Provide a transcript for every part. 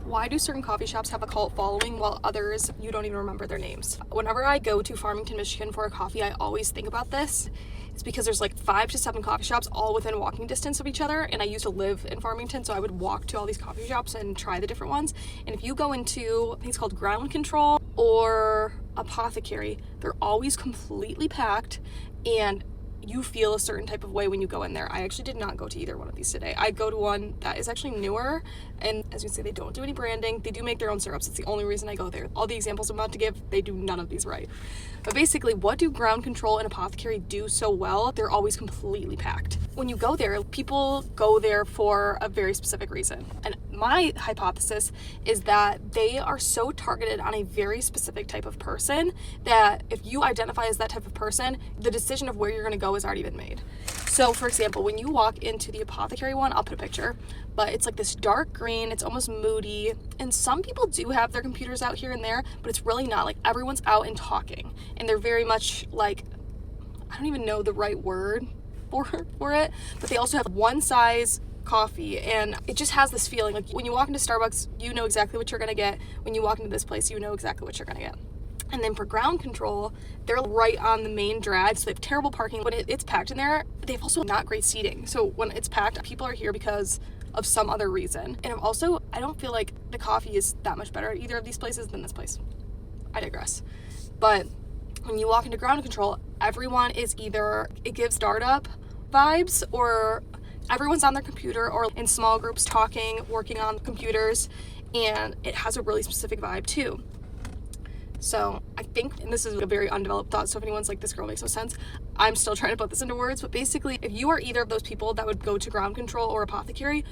Why do certain coffee shops have a cult following while others you don't even remember their names? Whenever I go to Farmington, Michigan for a coffee, I always think about this. It's because there's like 5 to 7 coffee shops all within walking distance of each other, and I used to live in Farmington, so I would walk to all these coffee shops and try the different ones. And if you go into, I think it's called Ground Control or Apothecary, they're always completely packed, and you feel a certain type of way when you go in there. I actually did not go to either one of these today. I go to one that is actually newer, and as you can see, they don't do any branding. They do make their own syrups. It's the only reason I go there. All the examples I'm about to give, they do none of these right. But basically, what do Ground Control and Apothecary do so well? They're always completely packed. When you go there, people go there for a very specific reason. And my hypothesis is that they are so targeted on a very specific type of person that if you identify as that type of person, the decision of where you're going to go has already been made. So for example, when you walk into the Apothecary one, I'll put a picture, but it's like this dark green, it's almost moody, and some people do have their computers out here and there, but it's really not. Like, everyone's out and talking, and they're very much like, I don't even know the right word for it, but they also have one size coffee, and it just has this feeling like when you walk into Starbucks, you know exactly what you're gonna get. When you walk into this place, you know exactly what you're gonna get. And then for Ground Control, they're right on the main drag, so they have terrible parking. When it's packed in there, they have also not great seating. So when it's packed, people are here because of some other reason. And also, I don't feel like the coffee is that much better at either of these places than this place. I digress. But when you walk into Ground Control, everyone is either, it gives startup vibes, or everyone's on their computer or in small groups talking, working on computers, and it has a really specific vibe too. So I think, and this is a very undeveloped thought, so if anyone's like, this girl makes no sense, I'm still trying to put this into words, but basically, if you are either of those people that would go to Ground Control or Apothecary,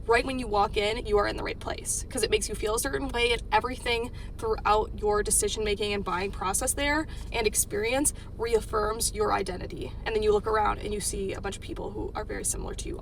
right when you walk in, you are in the right place, because it makes you feel a certain way, and everything throughout your decision-making and buying process there and experience reaffirms your identity. And then you look around and you see a bunch of people who are very similar to you.